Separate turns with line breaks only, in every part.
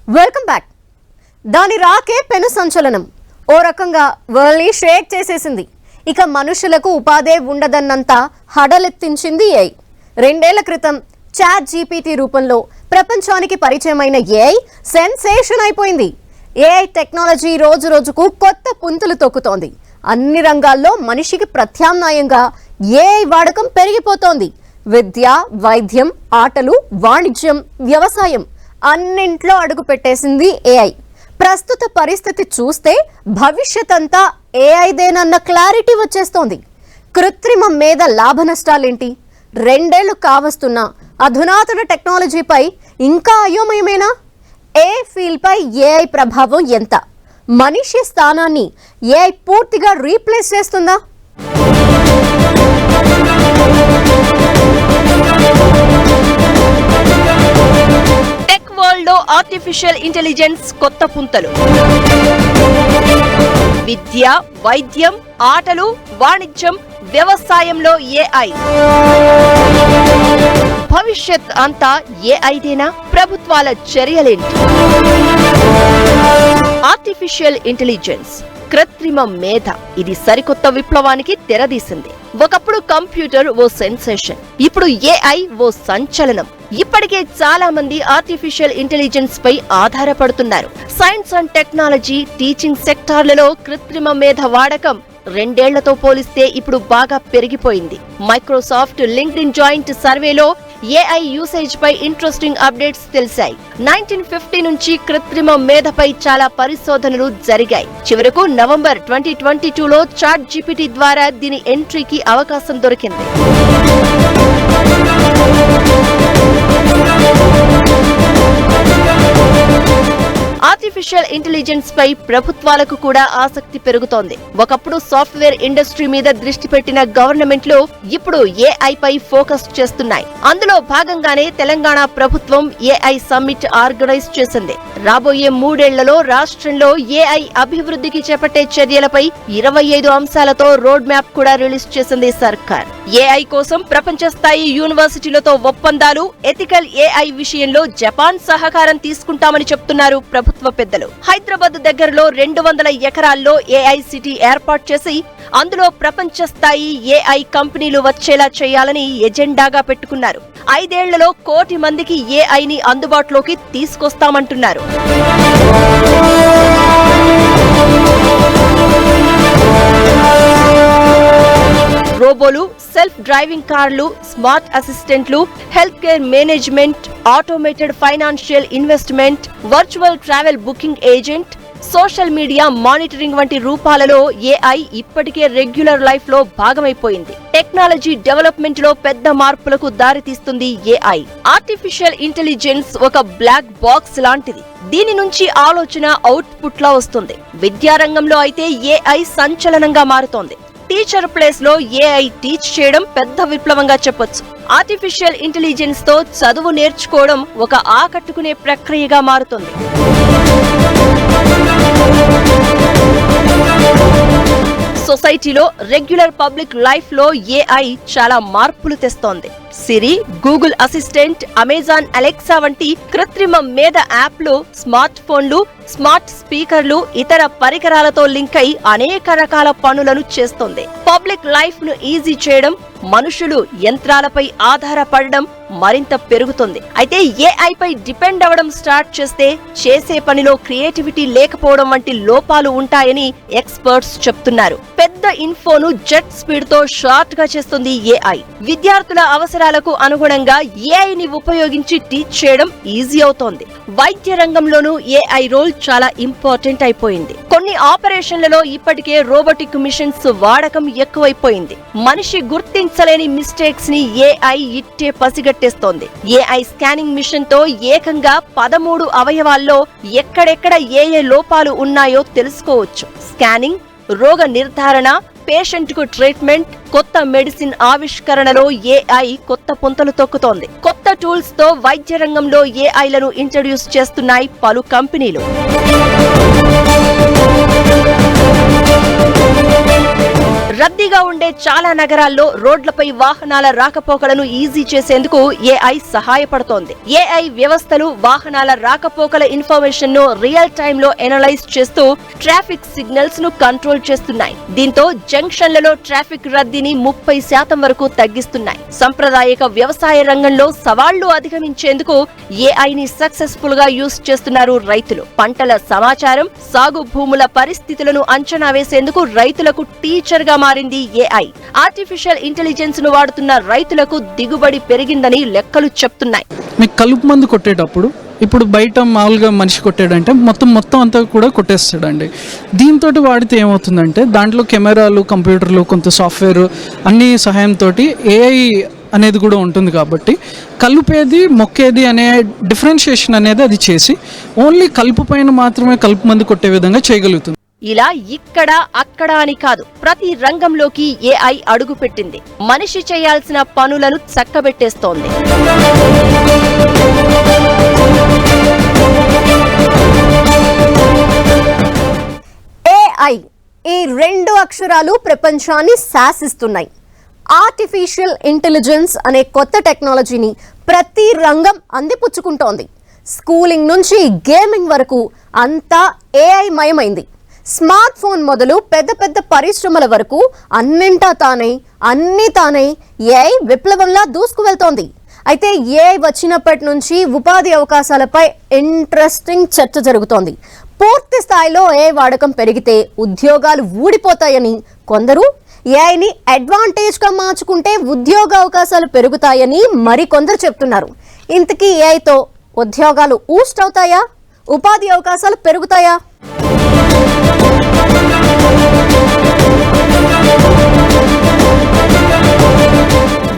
Welcome back. దాని రాకే పెను సంచలనం. ఓ రకంగా వరల్డ్ని షేక్ చేసేసింది. ఇక మనుషులకు ఉపాధే ఉండదన్నంత హడలెత్తించింది ఏఐ. 2 ఏళ్ల క్రితం చాట్ జీపీటీ రూపంలో ప్రపంచానికి పరిచయమైన ఏఐ సెన్సేషన్ అయిపోయింది. ఏఐ టెక్నాలజీ రోజు రోజుకు కొత్త పుంతలు తొక్కుతోంది. అన్ని రంగాల్లో మనిషికి ప్రత్యామ్నాయంగా ఏఐ వాడకం పెరిగిపోతోంది. విద్య, వైద్యం, ఆటలు, వాణిజ్యం, వ్యవసాయం అన్నింట్లో అడుగు పెట్టేసింది ఏఐ. ప్రస్తుత పరిస్థితి చూస్తే భవిష్యత్ అంతా ఏఐదేనన్న క్లారిటీ వచ్చేస్తోంది. కృత్రిమ మేధ లాభ నష్టాలేంటి? 2 ఏళ్లు కావస్తున్న అధునాతన టెక్నాలజీపై ఇంకా అయోమయమేనా? ఏ ఫీల్డ్ పై ఏఐ ప్రభావం ఎంత? మనిషి స్థానాన్ని ఏఐ పూర్తిగా రీప్లేస్ చేస్తుందా?
టెక్ వరల్డ్ లో ఆర్టిఫిషియల్ ఇంటెలిజెన్స్ కొత్త పుంతలు. విద్య, వైద్యం, ఆటలు, వాణిజ్యం, వ్యవసాయంలో ఏఐ. భవిష్యత్ అంతా ఏఐదేనా? ప్రభుత్వాల చర్యలేంటి? ఆర్టిఫిషియల్ ఇంటెలిజెన్స్, కృత్రిమ మేధ, ఇది సరికొత్త విప్లవానికి తెరదీసింది. ఒకప్పుడు కంప్యూటర్ ఓ సెన్సేషన్, ఇప్పుడు ఏఐ ఓ సంచలనం. ఇప్పటికే చాలా మంది ఆర్టిఫిషియల్ ఇంటెలిజెన్స్ పై ఆధారపడుతున్నారు. సైన్స్ అండ్ టెక్నాలజీ, టీచింగ్ సెక్టార్లలో కృత్రిమ మేధ వాడకం 2 ఏళ్లతో పోలిస్తే ఇప్పుడు బాగా పెరిగిపోయింది. మైక్రోసాఫ్ట్ లింక్డ్ఇన్ జాయింట్ సర్వేలో ఏఐ యూసేజ్ పై ఇంట్రెస్టింగ్ అప్డేట్స్ తెలిసాయి. 1950 నుంచి కృత్రిమ మేధపై చాలా పరిశోధనలు జరిగాయి. చివరకు నవంబర్ 2022లో చాట్ జీపీటీ ద్వారా దీని ఎంట్రీకి అవకాశం దొరికింది. ఆర్టిఫిషియల్ ఇంటెలిజెన్స్ పై ప్రభుత్వాలకు కూడా ఆసక్తి పెరుగుతోంది. ఒకప్పుడు సాఫ్ట్వేర్ ఇండస్ట్రీ మీద దృష్టి పెట్టిన గవర్నమెంట్లు ఇప్పుడు ఏఐ పై ఫోకస్ చేస్తున్నాయి. అందులో భాగంగానే తెలంగాణ ప్రభుత్వం ఏఐ సమ్మిట్ ఆర్గనైజ్ చేసింది. రాబోయే 3 ఏళ్లలో రాష్ట్రంలో ఏఐ అభివృద్ధికి చేపట్టే చర్యలపై 25 అంశాలతో రోడ్ మ్యాప్ కూడా రిలీజ్ చేసింది సర్కార్. ఏఐ కోసం ప్రపంచ స్థాయి యూనివర్సిటీలతో ఒప్పందాలు, ఎథికల్ ఏఐ విషయంలో జపాన్ సహకారం తీసుకుంటామని చెప్తున్నారు ప్రభుత్వ పెద్దలు. హైదరాబాద్ దగ్గరలో 200 ఎకరాల్లో ఏఐ సిటీ ఏర్పాటు చేసి అందులో ప్రపంచ స్థాయి ఏఐ కంపెనీలు వచ్చేలా చేయాలని ఎజెండాగా పెట్టుకున్నారు. 5 ఏళ్లలో 1 కోటి మందికి ఏఐని అందుబాటులోకి తీసుకొస్తామంటున్నారు. రోబోలు, సెల్ఫ్ డ్రైవింగ్ కార్లు, స్మార్ట్ అసిస్టెంట్లు, health care management, automated financial investment, virtual travel booking agent, social media monitoring వంటి రూపాలలో ఏఐ ఇప్పటికే రెగ్యులర్ లైఫ్ లో భాగమైపోయింది. టెక్నాలజీ డెవలప్మెంట్ లో పెద్ద మార్పులకు దారితీస్తుంది ఏఐ. ఆర్టిఫిషియల్ ఇంటెలిజెన్స్ ఒక బ్లాక్ బాక్స్ లాంటిది. దీని నుంచి ఆలోచన అవుట్పుట్ లా వస్తుంది. విద్యారంగంలో అయితే ఏఐ సంచలనంగా మారుతోంది. టీచర్ ప్లేస్ లో ఏఐ టీచ్ చేయడం పెద్ద విప్లవంగా చెప్పొచ్చు. ఆర్టిఫిషియల్ ఇంటెలిజెన్స్ తో చదువు నేర్చుకోవడం ఒక ఆకట్టుకునే ప్రక్రియగా మారుతుంది. సొసైటీలో రెగ్యులర్ పబ్లిక్ లైఫ్ లో ఏఐ చాలా మార్పులు తెస్తోంది. సిరి, గూగుల్ అసిస్టెంట్, అమెజాన్ అలెక్సా వంటి కృత్రిమ మేధ యాప్లు స్మార్ట్ ఫోన్లు, స్మార్ట్ స్పీకర్లు, ఇతర పరికరాలతో లింక్ అయి అనేక రకాల పనులను చేస్తోంది. పబ్లిక్ లైఫ్ ను ఈజీ చేయడం, మనుషులు యంత్రాలపై ఆధారపడడం మరింత పెరుగుతుంది. అయితే ఏఐ పై డిపెండ్ అవ్వడం స్టార్ట్ చేస్తే చేసే పనిలో క్రియేటివిటీ లేకపోవడం వంటి లోపాలు ఉంటాయని ఎక్స్పర్ట్స్ చెప్తున్నారు. పెద్ద ఇన్ఫోను జెట్ స్పీడ్ తో షార్ట్ గా చేస్తుంది ఏఐ. విద్యార్థుల అవసరాలకు అనుగుణంగా ఏఐని ఉపయోగించి టీచ్ చేయడం ఈజీ అవుతోంది. వైద్య రంగంలోనూ ఏఐ రోల్ చాలా ఇంపార్టెంట్ అయిపోయింది. కొన్ని ఆపరేషన్లలో ఇప్పటికే రోబోటిక్ మిషన్స్ వాడకం ఎక్కువైపోయింది. మనిషి గుర్తించలేని మిస్టేక్స్ ని ఏఐ ఇట్టే పసిగట్టేస్తోంది. ఏఐ స్కానింగ్ మిషన్ తో ఏకంగా 13 అవయవాల్లో ఎక్కడెక్కడ ఏ లోపాలు ఉన్నాయో తెలుసుకోవచ్చు. స్కానింగ్, రోగ నిర్ధారణ, పేషెంట్ కు ట్రీట్మెంట్, కొత్త మెడిసిన్ ఆవిష్కరణలో ఏఐ కొత్త పుంతలు తొక్కుతోంది. కొత్త టూల్స్ తో వైద్య రంగంలో ఏఐలను ఇంట్రడ్యూస్ చేస్తున్నాయి పలు కంపెనీలు. రద్దీగా ఉండే చాలా నగరాల్లో రోడ్లపై వాహనాల రాకపోకలను ఈజీ చేసేందుకు ఏఐ సహాయపడుతోంది. ఏఐ వ్యవస్థలు వాహనాల రాకపోకల ఇన్ఫర్మేషన్ ను రియల్ టైమ్ లో ఎనలైజ్ చేస్తూ ట్రాఫిక్ సిగ్నల్స్ ను కంట్రోల్ చేస్తున్నాయి. దీంతో జంక్షన్లలో ట్రాఫిక్ రద్దీని 30% వరకు తగ్గిస్తున్నాయి. సంప్రదాయక వ్యవసాయ రంగంలో సవాళ్లు అధిగమించేందుకు ఏఐని సక్సెస్ఫుల్ గా యూజ్ చేస్తున్నారు రైతులు. పంటల సమాచారం, సాగు భూముల పరిస్థితులను అంచనా వేసేందుకు రైతులకు టీచర్ గా మారింది ఏఐ. ఆర్టిఫిషియల్ ఇంటెలిజెన్స్ ను వాడుతున్న రైతులకు దిగుబడి పెరిగిందని లెక్కలు చెప్తున్నాయి.
మీకు కలుపు మందు కొట్టేటప్పుడు ఇప్పుడు బయట మామూలుగా మనిషి కొట్టాడంటే మొత్తం అంతా కూడా కొట్టేస్తాడండి. దీంతో వాడితే ఏమవుతుందంటే దాంట్లో కెమెరాలు, కంప్యూటర్లు, కొంత సాఫ్ట్వేర్ అన్ని సహాయంతో ఏఐ అనేది కూడా ఉంటుంది కాబట్టి కలుపేది మొక్కేది అనే డిఫరెన్షియేషన్ అనేది అది చేసి ఓన్లీ కలుపు పైన మాత్రమే కలుపు మందు కొట్టే విధంగా చేయగలుగుతుంది.
ఇలా ఇక్కడ అక్కడ అని కాదు, ప్రతి రంగంలోకి ఏఐ అడుగుపెట్టింది. మనిషి చేయాల్సిన పనులను చక్కబెట్టేస్తోంది.
ఏఐ ఈ 2 అక్షరాలు ప్రపంచాన్ని శాసిస్తున్నాయి. ఆర్టిఫిషియల్ ఇంటెలిజెన్స్ అనే కొత్త టెక్నాలజీని ప్రతి రంగం అందిపుచ్చుకుంటోంది. స్కూలింగ్ నుంచి గేమింగ్ వరకు అంతా ఏఐ మయమైంది. స్మార్ట్ ఫోన్ మొదలు పెద్ద పెద్ద పరిశ్రమల వరకు అన్నింటా తానే, అన్నీ తానే ఏఐ విప్లవంలా దూసుకు వెళ్తోంది. అయితే ఏఐ వచ్చినప్పటి నుంచి ఉపాధి అవకాశాలపై ఇంట్రెస్టింగ్ చర్చ జరుగుతోంది. పూర్తి స్థాయిలో ఏఐ వాడకం పెరిగితే ఉద్యోగాలు ఊడిపోతాయని కొందరు, ఏఐని అడ్వాంటేజ్గా మార్చుకుంటే ఉద్యోగ అవకాశాలు పెరుగుతాయని మరికొందరు చెప్తున్నారు. ఇంతకీ ఏఐతో ఉద్యోగాలు ఊస్ట్ అవుతాయా? ఉపాధి అవకాశాలు పెరుగుతాయా?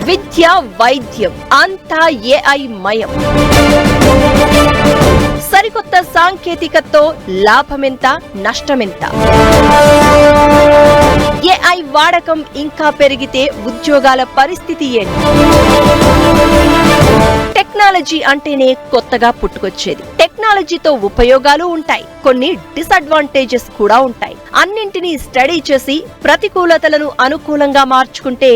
విద్య, వైద్యం అంతా ఏఐ మయం. సరికొత్త సాంకేతికతతో లాభమెంత, నష్టమెంత? ఏఐ వాడకం ఇంకా పెరిగితే ఉద్యోగాల పరిస్థితి ఏంటి? టెక్నాలజీ అంటేనే కొత్తగా పుట్టుకొచ్చేది. టెక్నాలజీతో ఉపయోగాలు ఉంటాయి, కొన్ని డిసడ్వాంటేజెస్ కూడా ఉంటాయి. అన్నింటినీ స్టడీ చేసి ప్రతికూలతలను అనుకూలంగా మార్చుకుంటే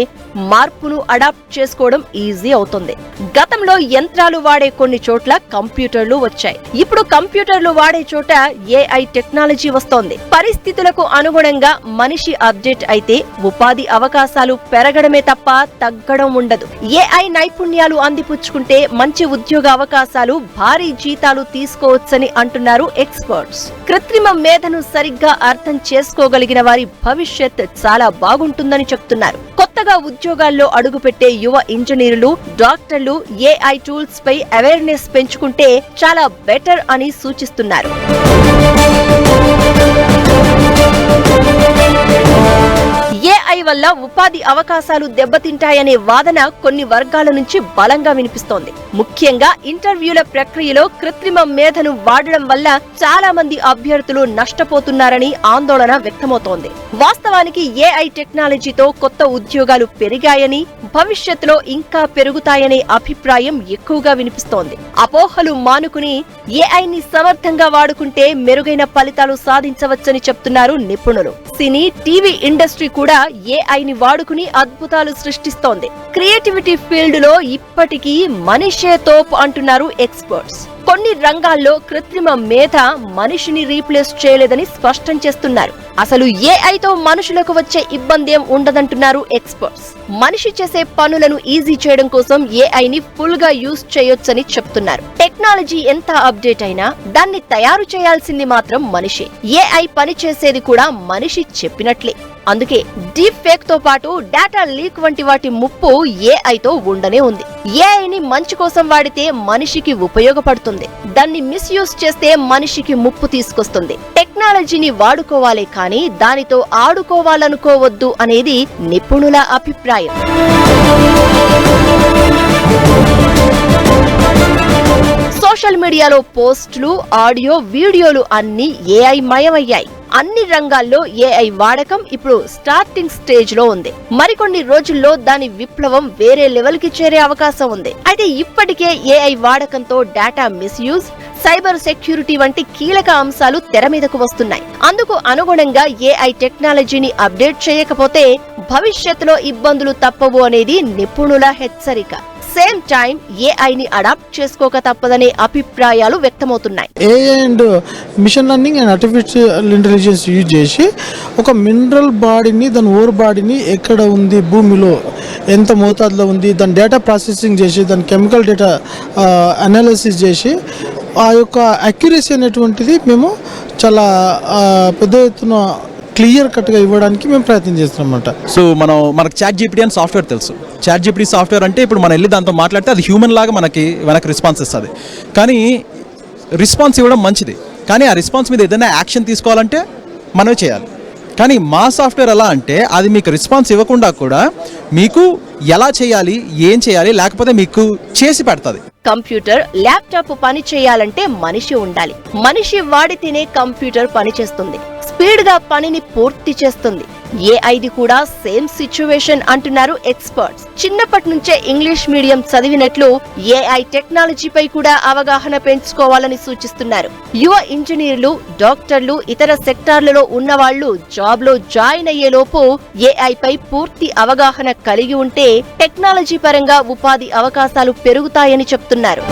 మార్పును అడాప్ట్ చేసుకోవడం ఈజీ అవుతుంది. గతంలో యంత్రాలు వాడే కొన్ని చోట్ల కంప్యూటర్లు వచ్చాయి. ఇప్పుడు కంప్యూటర్లు వాడే చోట ఏఐ టెక్నాలజీ వస్తోంది. పరిస్థితులకు అనుగుణంగా మనిషి అప్డేట్ అయితే ఉపాధి అవకాశాలు పెరగడమే తప్ప తగ్గడం ఉండదు. ఏఐ నైపుణ్యాలు అందిపుచ్చుకుంటే మంచి ఉద్యోగ అవకాశాలు, భారీ జీతాలు తీసుకోవచ్చని అంటున్నారు ఎక్స్పర్ట్స్. కృత్రిమ మేధను సరిగ్గా అర్థం చేసుకోగలిగిన వారి భవిష్యత్ చాలా బాగుంటుందని చెప్తున్నారు. కొత్తగా ఉద్యోగాల్లో అడుగుపెట్టే యువ ఇంజనీర్లు, డాక్టర్లు ఏఐ టూల్స్ పై అవేర్నెస్ పెంచుకుంటే చాలా బెటర్ అని సూచిస్తున్నారు. ఏఐ వల్ల ఉపాధి అవకాశాలు దెబ్బతింటాయనే వాదన కొన్ని వర్గాల నుంచి బలంగా వినిపిస్తోంది. ముఖ్యంగా ఇంటర్వ్యూల ప్రక్రియలో కృత్రిమ మేధను వాడడం వల్ల చాలా మంది అభ్యర్థులు నష్టపోతున్నారని ఆందోళన వ్యక్తమవుతోంది. వాస్తవానికి ఏఐ టెక్నాలజీతో కొత్త ఉద్యోగాలు పెరిగాయని, భవిష్యత్తులో ఇంకా పెరుగుతాయనే అభిప్రాయం ఎక్కువగా వినిపిస్తోంది. అపోహలు మానుకుని ఏఐని సమర్థంగా వాడుకుంటే మెరుగైన ఫలితాలు సాధించవచ్చని చెప్తున్నారు నిపుణులు. సినీ, టీవీ ఇండస్ట్రీ కూడా ఏఐని వాడుకుని అద్భుతాలు సృష్టిస్తోంది. క్రియేటివిటీ ఫీల్డ్ లో ఇప్పటికీ మనిషే తోపు అంటున్నారు ఎక్స్పర్ట్స్. కొన్ని రంగాల్లో కృత్రిమ మేధ మనిషిని రీప్లేస్ చేయలేదని స్పష్టం చేస్తున్నారు. అసలు ఏఐతో మనుషులకు వచ్చే ఇబ్బందేం ఉండదంటున్నారు ఎక్స్పర్ట్స్. మనిషి చేసే పనులను ఈజీ చేయడం కోసం ఏఐని ఫుల్ గా యూజ్ చేయొచ్చని చెప్తున్నారు. టెక్నాలజీ ఎంత అప్డేట్ అయినా దాన్ని తయారు చేయాల్సింది మాత్రం మనిషే. ఏఐ పని చేసేది కూడా మనిషి చెప్పినట్లే. అందుకే డీప్ ఫేక్ తో పాటు డేటా లీక్ వంటి వాటి ముప్పు ఏఐతో ఉండనే ఉంది. ఏఐని మంచి కోసం వాడితే మనిషికి ఉపయోగపడుతుంది, దాన్ని మిస్యూజ్ చేస్తే మనిషికి ముప్పు తీసుకొస్తుంది. టెక్నాలజీని వాడుకోవాలే కానీ దానితో ఆడుకోవాలనుకోవద్దు అనేది నిపుణుల అభిప్రాయం. సోషల్ మీడియాలో పోస్టులు, ఆడియో, వీడియోలు అన్ని ఏఐ మయమయ్యాయి. అన్ని రంగాల్లో ఏఐ వాడకం ఇప్పుడు స్టార్టింగ్ స్టేజ్ లో ఉంది. మరికొన్ని రోజుల్లో దాని విప్లవం వేరే లెవెల్ కి చేరే అవకాశం ఉంది. అయితే ఇప్పటికే ఏఐ వాడకంతో డేటా మిస్యూజ్, సైబర్ సెక్యూరిటీ వంటి కీలక అంశాలు తెర మీదకు వస్తున్నాయి. అందుకు అనుగుణంగా ఏఐ టెక్నాలజీని అప్డేట్ చేయకపోతే భవిష్యత్తులో ఇబ్బందులు తప్పవు అనేది నిపుణుల హెచ్చరిక. సేమ్ టైం ఏఐని అడాప్ట్ చేసుకోక తప్పదనే అభిప్రాయాలు వ్యక్తమవుతున్నాయి.
AI and machine learning and artificial intelligence use చేసి ఒక మినరల్ బాడీని, దాని ఓర్ బాడీని ఎక్కడ ఉంది, భూమిలో ఎంత మోతాదులో ఉంది, దాని డేటా ప్రాసెసింగ్ చేసి, దాని కెమికల్ డేటా అనాలిసిస్ చేసి ఆ యొక్క అక్యురసీ అనేటువంటిది మేము చాలా పెద్ద ఎత్తున క్లియర్ కట్గా ఇవ్వడానికి మేము ప్రయత్నం చేస్తున్నాం అన్నమాట.
సో మనకు చాట్ జీపీటీ అని సాఫ్ట్వేర్ తెలుసు. చాట్ జీపీటీ సాఫ్ట్వేర్ అంటే ఇప్పుడు మనం వెళ్ళి దాంతో మాట్లాడితే అది హ్యూమన్ లాగా మనకి రెస్పాన్స్ ఇస్తుంది. కానీ రెస్పాన్స్ ఇవ్వడం మంచిది, కానీ ఆ రెస్పాన్స్ మీద ఏదైనా యాక్షన్ తీసుకోవాలంటే మనమే చేయాలి. కానీ మా సాఫ్ట్వేర్ ఎలా అంటే అది మీకు రెస్పాన్స్ ఇవ్వకుండా కూడా మీకు ఎలా చేయాలి, ఏం చేయాలి, లేకపోతే మీకు చేసి పెడుతుంది.
కంప్యూటర్, ల్యాప్టాప్ పని చేయాలంటే మనిషి ఉండాలి. మనిషి వాడితేనే కంప్యూటర్ పనిచేస్తుంది, స్పీడ్ గా పనిని పూర్తి చేస్తుంది. ఏఐది కూడా సేమ్ సిచ్యువేషన్ అంటున్నారు ఎక్స్పర్ట్స్. చిన్నప్పటి నుంచే ఇంగ్లీష్ మీడియం చదివినట్లు ఏఐ టెక్నాలజీపై కూడా అవగాహన పెంచుకోవాలని సూచిస్తున్నారు. యువ ఇంజనీర్లు, డాక్టర్లు, ఇతర సెక్టార్లలో ఉన్నవాళ్లు జాబ్ లో జాయిన్ అయ్యేలోపు ఏఐ పై పూర్తి అవగాహన కలిగి ఉంటే టెక్నాలజీ పరంగా ఉపాధి అవకాశాలు పెరుగుతాయని చెప్తున్నారు.